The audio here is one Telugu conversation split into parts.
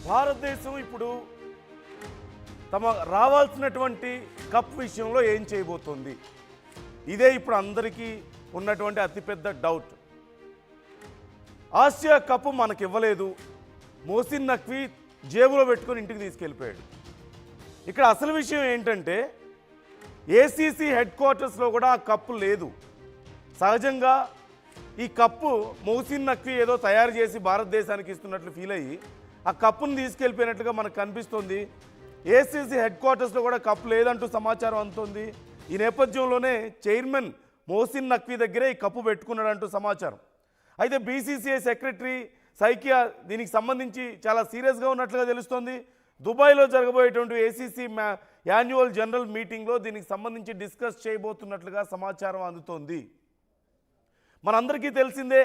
భారతదేశం ఇప్పుడు తమ రావాల్సినటువంటి కప్ విషయంలో ఏం చేయబోతోంది? ఇదే ఇప్పుడు అందరికీ ఉన్నటువంటి అతిపెద్ద డౌట్. ఆసియా కప్ మనకి ఇవ్వలేదు, మోసిన్ నఖ్వీ జేబులో పెట్టుకొని ఇంటికి తీసుకెళ్ళిపోయాడు. ఇక్కడ అసలు విషయం ఏంటంటే ఏసీసీ హెడ్ క్వార్టర్స్లో కూడా ఆ కప్పు లేదు. సహజంగా ఈ కప్పు మోసిన్ నఖ్వీ ఏదో తయారు చేసి భారతదేశానికి ఇస్తున్నట్లు ఫీల్ అయ్యి ఆ కప్పును తీసుకెళ్ళిపోయినట్లుగా మనకు కనిపిస్తుంది. ఏసీసీ హెడ్ క్వార్టర్స్లో కూడా కప్పు లేదంటూ సమాచారం అందుతుంది. ఈ నేపథ్యంలోనే చైర్మన్ మోసిన్ నఖ్వీ దగ్గరే ఈ కప్పు పెట్టుకున్నాడంటూ సమాచారం. అయితే బీసీసీఐ సెక్రటరీ సైకియా దీనికి సంబంధించి చాలా సీరియస్గా ఉన్నట్లుగా తెలుస్తోంది. దుబాయ్లో జరగబోయేటువంటి ఏసీసీ యాన్యువల్ జనరల్ మీటింగ్లో దీనికి సంబంధించి డిస్కస్ చేయబోతున్నట్లుగా సమాచారం అందుతోంది. మనందరికీ తెలిసిందే,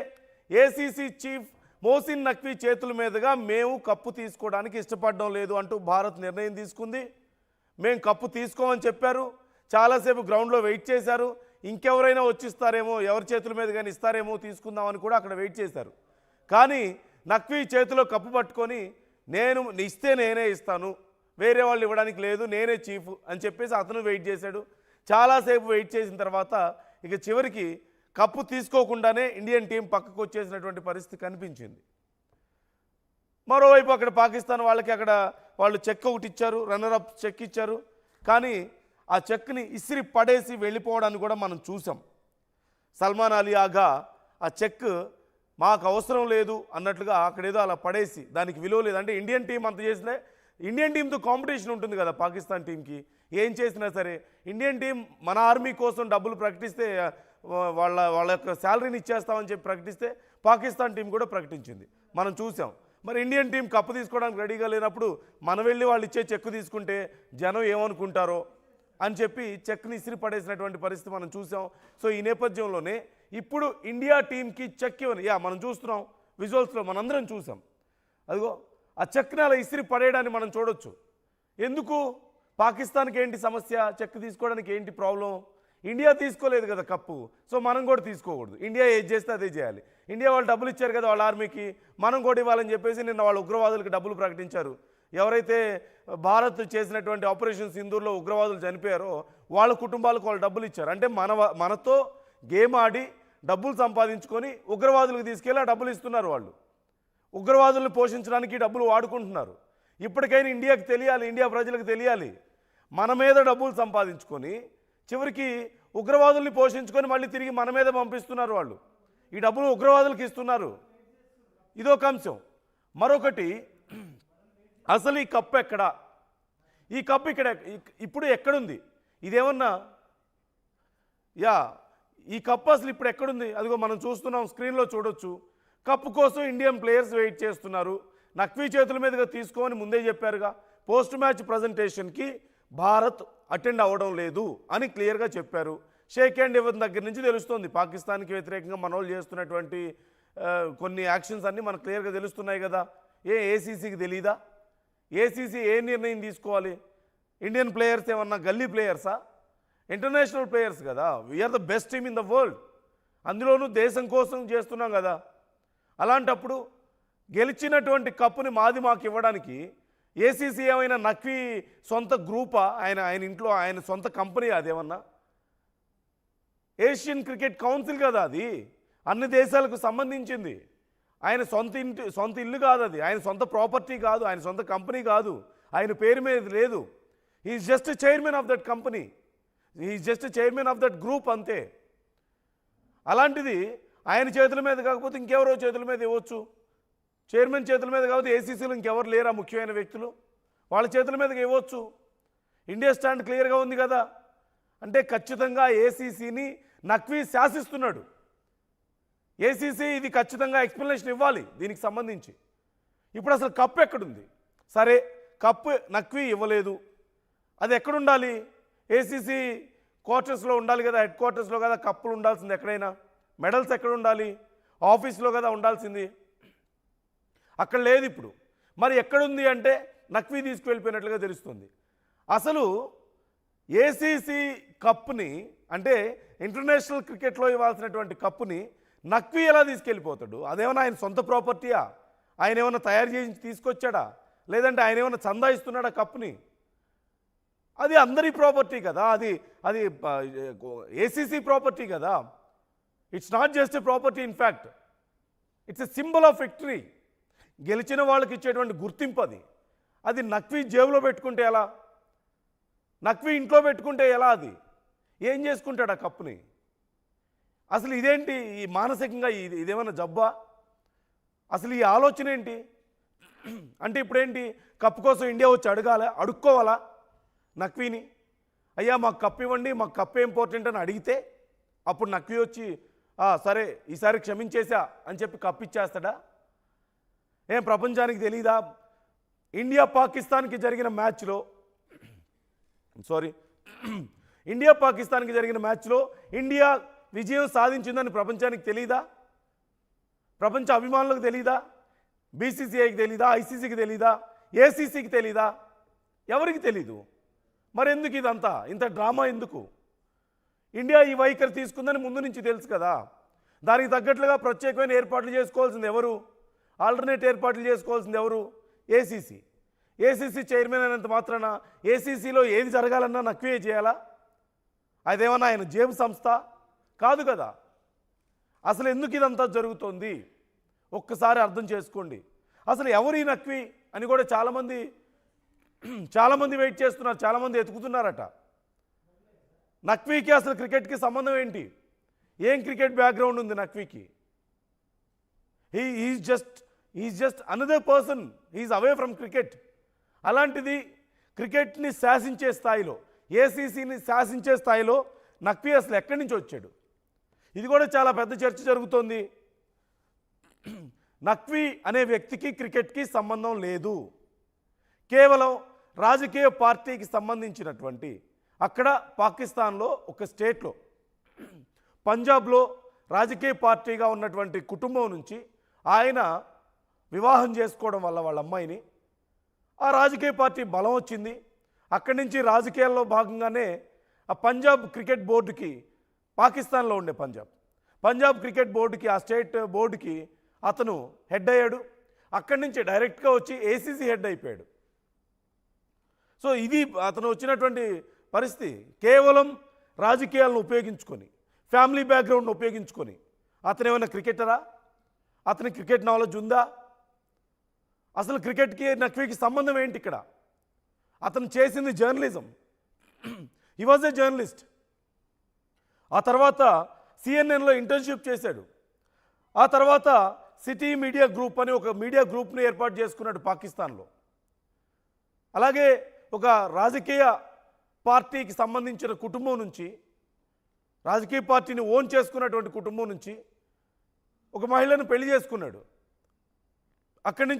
ఏసీసీ చీఫ్ మోసిన్ నఖ్వీ చేతుల మీదుగా మేము కప్పు తీసుకోవడానికి ఇష్టపడడం లేదు అంటూ భారత్ నిర్ణయం తీసుకుంది. మేము కప్పు తీసుకోమని చెప్పారు. చాలాసేపు గ్రౌండ్లో వెయిట్ చేశారు. ఇంకెవరైనా వచ్చిస్తారేమో, ఎవరి చేతుల మీద కానీ ఇస్తారేమో తీసుకుందామని కూడా అక్కడ వెయిట్ చేశారు. కానీ నఖ్వీ చేతిలో కప్పు పట్టుకొని నేను ఇస్తే నేనే ఇస్తాను, వేరే వాళ్ళు ఇవ్వడానికి లేదు, నేనే చీఫ్ అని చెప్పేసి అతను వెయిట్ చేశాడు. చాలాసేపు వెయిట్ చేసిన తర్వాత ఇక చివరికి కప్పు తీసుకోకుండానే ఇండియన్ టీం పక్కకు వచ్చేసినటువంటి పరిస్థితి కనిపించింది. మరోవైపు అక్కడ పాకిస్తాన్ వాళ్ళకి అక్కడ వాళ్ళు చెక్ ఒకటి ఇచ్చారు, రన్నర్ అప్ చెక్ ఇచ్చారు. కానీ ఆ చెక్ని ఇసిరి పడేసి వెళ్ళిపోవడాన్ని కూడా మనం చూసాం. సల్మాన్ అలీ ఆగా ఆ చెక్ మాకు అవసరం లేదు అన్నట్లుగా అక్కడేదో అలా పడేసి దానికి విలువ లేదు. అంటే ఇండియన్ టీం అంత చేసినా ఇండియన్ టీంతో కాంపిటీషన్ ఉంటుంది కదా పాకిస్తాన్ టీంకి. ఏం చేసినా సరే ఇండియన్ టీం మన ఆర్మీ కోసం డబ్బులు ప్రకటిస్తే వాళ్ళ యొక్క శాలరీని ఇచ్చేస్తామని చెప్పి ప్రకటిస్తే పాకిస్తాన్ టీం కూడా ప్రకటించింది, మనం చూసాం. మరి ఇండియన్ టీం కప్పు తీసుకోవడానికి రెడీగా లేనప్పుడు మనం వెళ్ళి వాళ్ళు ఇచ్చే చెక్కు తీసుకుంటే జనం ఏమనుకుంటారో అని చెప్పి చెక్ని ఇసిరి పడేసినటువంటి పరిస్థితి మనం చూసాం. సో ఈ నేపథ్యంలోనే ఇప్పుడు ఇండియా టీంకి చెక్ ఇవ్వని మనం చూస్తున్నాం, విజువల్స్లో మనందరం చూసాం. అదిగో ఆ చెక్ని అలా ఇసిరి పడేయడాన్ని మనం చూడొచ్చు. ఎందుకు? పాకిస్తాన్కి ఏంటి సమస్య? చెక్ తీసుకోవడానికి ఏంటి ప్రాబ్లం? ఇండియా తీసుకోలేదు కదా కప్పు, సో మనం కూడా తీసుకోకూడదు. ఇండియా ఏది చేస్తే అదే చేయాలి. ఇండియా వాళ్ళు డబ్బులు ఇచ్చారు కదా వాళ్ళ ఆర్మీకి, మనం కూడా ఇవ్వాలని చెప్పేసి నిన్న వాళ్ళ ఉగ్రవాదులకు డబ్బులు ప్రకటించారు. ఎవరైతే భారత్ చేసినటువంటి ఆపరేషన్ సింధూర్లో ఉగ్రవాదులు చనిపోయారో వాళ్ళ కుటుంబాలకు వాళ్ళు డబ్బులు ఇచ్చారు. అంటే మనతో గేమ్ ఆడి డబ్బులు సంపాదించుకొని ఉగ్రవాదులకు తీసుకెళ్ళి ఆ డబ్బులు ఇస్తున్నారు. వాళ్ళు ఉగ్రవాదులను పోషించడానికి డబ్బులు వాడుకుంటున్నారు. ఇప్పటికైనా ఇండియాకి తెలియాలి, ఇండియా ప్రజలకు తెలియాలి, మన మీద డబ్బులు సంపాదించుకొని చివరికి ఉగ్రవాదుల్ని పోషించుకొని మళ్ళీ తిరిగి మన మీద పంపిస్తున్నారు. వాళ్ళు ఈ డబ్బులు ఉగ్రవాదులకు ఇస్తున్నారు. ఇదొక అంశం. మరొకటి, అసలు ఈ కప్పు ఎక్కడా? ఈ కప్పు ఇక్కడ ఇప్పుడు ఎక్కడుంది? ఇదేమన్నా ఈ కప్పు అసలు ఇప్పుడు ఎక్కడుంది? అదిగో మనం చూస్తున్నాం, స్క్రీన్లో చూడొచ్చు. కప్పు కోసం ఇండియన్ ప్లేయర్స్ వెయిట్ చేస్తున్నారు. నఖ్వీ చేతుల మీదుగా తీసుకోమని ముందే చెప్పారుగా. పోస్ట్ మ్యాచ్ ప్రజెంటేషన్కి భారత్ అటెండ్ అవ్వడం లేదు అని క్లియర్గా చెప్పారు. షేక్ హ్యాండ్ ఇవ్వడం దగ్గర నుంచి తెలుస్తుంది పాకిస్తాన్కి వ్యతిరేకంగా మన వాళ్ళు చేస్తున్నటువంటి కొన్ని యాక్షన్స్ అన్నీ మనకు క్లియర్గా తెలుస్తున్నాయి కదా. ఏసీసీకి తెలీదా? ఏసీసీ ఏ నిర్ణయం తీసుకోవాలి? ఇండియన్ ప్లేయర్స్ ఏమన్నా గల్లీ ప్లేయర్సా? ఇంటర్నేషనల్ ప్లేయర్స్ కదా. We are the best team in the world. అందులోనూ దేశం కోసం చేస్తున్నాం కదా. అలాంటప్పుడు గెలిచినటువంటి కప్పుని మాకు ఇవ్వడానికి ఏసీసీ ఏమైనా నఖ్వీ సొంత గ్రూపా? ఆయన ఇంట్లో ఆయన సొంత కంపెనీ అదేమన్నా? ఏషియన్ క్రికెట్ కౌన్సిల్ కదా అది, అన్ని దేశాలకు సంబంధించింది. ఆయన సొంత ఇల్లు కాదు అది, ఆయన సొంత ప్రాపర్టీ కాదు, ఆయన సొంత కంపెనీ కాదు, ఆయన పేరు మీద లేదు. He is just chairman of that company, he is just chairman of that group, అంతే. అలాంటిది ఆయన చేతుల మీద కాకపోతే ఇంకెవరో చేతుల మీద ఇవ్వచ్చు. చైర్మన్ చేతుల మీద కాకపోతే ఏసీసీలో ఇంకెవరు లేరా ముఖ్యమైన వ్యక్తులు? వాళ్ళ చేతుల మీదకి ఇవ్వచ్చు. ఇండియా స్టాండ్ క్లియర్గా ఉంది కదా. అంటే ఖచ్చితంగా ఏసీసీని నఖ్వీ శాసిస్తున్నాడు. ఏసీసీ ఇది ఖచ్చితంగా ఎక్స్ప్లెనేషన్ ఇవ్వాలి దీనికి సంబంధించి. ఇప్పుడు అసలు కప్పు ఎక్కడుంది? సరే, కప్పు నఖ్వీ ఇవ్వలేదు, అది ఎక్కడుండాలి? ఏసీసీ క్వార్టర్స్లో ఉండాలి కదా, హెడ్ క్వార్టర్స్లో కదా కప్పులు ఉండాల్సింది. ఎక్కడైనా మెడల్స్ ఎక్కడ ఉండాలి? ఆఫీస్లో కదా ఉండాల్సింది. అక్కడ లేదు ఇప్పుడు. మరి ఎక్కడుంది అంటే నఖ్వీ తీసుకువెళ్ళిపోయినట్లుగా తెలుస్తుంది. అసలు ఏసీసీ కప్ని, అంటే ఇంటర్నేషనల్ క్రికెట్లో ఇవ్వాల్సినటువంటి కప్పుని నఖ్వీ ఎలా తీసుకెళ్ళిపోతాడు? అదేమన్నా ఆయన సొంత ప్రాపర్టీయా? ఆయన ఏమన్నా తయారు చేసి తీసుకొచ్చాడా? లేదంటే ఆయన ఏమైనా చందా ఇస్తున్నాడా కప్ని? అది అందరి ప్రాపర్టీ కదా, అది అది ఏసీసీ ప్రాపర్టీ కదా. It's not just a property, in fact it's a symbol of victory. గెలిచిన వాళ్ళకి ఇచ్చేటువంటి గుర్తింపు అది. అది నక్వీ జేబులో పెట్టుకుంటే ఎలా? నక్వీ ఇంట్లో పెట్టుకుంటే ఎలా? అది ఏం చేసుకుంటాడు ఆ కప్పుని? అసలు ఇదేంటి? ఈ మానసికంగా ఇదేమైనా జబ్బా? అసలు ఈ ఆలోచన ఏంటి? అంటే ఇప్పుడేంటి, కప్పు కోసం ఇండియా వచ్చి అడుక్కోవాలా నక్వీని? అయ్యా మాకు కప్పు ఇవ్వండి, మాకు కప్పు ఇంపార్టెంట్ అని అడిగితే అప్పుడు నక్వీ వచ్చి సరే ఈసారి క్షమించేసా అని చెప్పి కప్పు ఇచ్చేస్తాడా? ఏం ప్రపంచానికి తెలీదా? ఇండియా పాకిస్తాన్కి జరిగిన మ్యాచ్లో ఇండియా విజయం సాధించిందని ప్రపంచానికి తెలీదా? ప్రపంచ అభిమానులకు తెలీదా? బీసీసీఐకి తెలీదా? ఐసీసీకి తెలీదా? ఏసీసీకి తెలీదా? ఎవరికి తెలీదు? మరి ఎందుకు ఇదంతా, ఇంత డ్రామా ఎందుకు? ఇండియా ఈ వైఖరి తీసుకుందని ముందు నుంచి తెలుసు కదా. దానికి తగ్గట్లుగా ప్రత్యేకమైన ఏర్పాట్లు చేసుకోవాల్సింది ఎవరు? ఆల్టర్నేట్ ఏర్పాట్లు చేసుకోవాల్సింది ఎవరు? ఏసీసీ. ఏసీసీ చైర్మన్ అయినంత మాత్రాన ఏసీసీలో ఏది జరగాలన్నా నక్వీ చేయాలా? అదేమన్నా ఆయన జేబు సంస్థ కాదు కదా. అసలు ఎందుకు ఇదంతా జరుగుతోంది ఒక్కసారి అర్థం చేసుకోండి. అసలు ఎవరు ఈ నక్వీ అని కూడా చాలామంది వెయిట్ చేస్తున్నారు, చాలామంది ఎతుకుతున్నారట. నక్వీకి అసలు క్రికెట్కి సంబంధం ఏంటి? ఏం క్రికెట్ బ్యాక్గ్రౌండ్ ఉంది నక్వీకి? Is just another person, is away from cricket. అలాంటిది క్రికెట్ని శాసించే స్థాయిలో, ఏసీసీని శాసించే స్థాయిలో నక్వీ అసలు ఎక్కడి నుంచి వచ్చాడు? ఇది కూడా చాలా పెద్ద చర్చ జరుగుతోంది. నక్వీ అనే వ్యక్తికి క్రికెట్కి సంబంధం లేదు. కేవలం రాజకీయ పార్టీకి సంబంధించినటువంటి, అక్కడ పాకిస్తాన్లో ఒక స్టేట్లో పంజాబ్లో రాజకీయ పార్టీగా ఉన్నటువంటి కుటుంబం నుంచి ఆయన వివాహం చేసుకోవడం వల్ల వాళ్ళ అమ్మాయిని, ఆ రాజకీయ పార్టీ బలం వచ్చింది. అక్కడి నుంచి రాజకీయాల్లో భాగంగానే ఆ పంజాబ్ క్రికెట్ బోర్డుకి, పాకిస్తాన్లో ఉండే పంజాబ్ క్రికెట్ బోర్డుకి, ఆ స్టేట్ బోర్డుకి అతను హెడ్ అయ్యాడు. అక్కడి నుంచి డైరెక్ట్గా వచ్చి ఏసీసీ హెడ్ అయిపోయాడు. సో ఇది అతను వచ్చినటువంటి పరిస్థితి. కేవలం రాజకీయాలను ఉపయోగించుకొని, ఫ్యామిలీ బ్యాక్గ్రౌండ్ను ఉపయోగించుకొని. అతను ఏమైనా క్రికెటరా? అతనికి క్రికెట్ నాలెడ్జ్ ఉందా? అసలు క్రికెట్కి నక్వీకి సంబంధం ఏంటి ఇక్కడ? అతను చేసింది journalism. He was a journalist. ఆ తర్వాత సిఎన్ఎన్లో ఇంటర్న్షిప్ చేశాడు. ఆ తర్వాత సిటీ మీడియా గ్రూప్ అని ఒక మీడియా గ్రూప్ని ఏర్పాటు చేసుకున్నాడు పాకిస్తాన్లో. అలాగే ఒక రాజకీయ పార్టీకి సంబంధించిన కుటుంబం నుంచి, రాజకీయ పార్టీని ఓన్ చేసుకున్నటువంటి కుటుంబం నుంచి ఒక మహిళను పెళ్లి చేసుకున్నాడు. అక్కడి నుంచి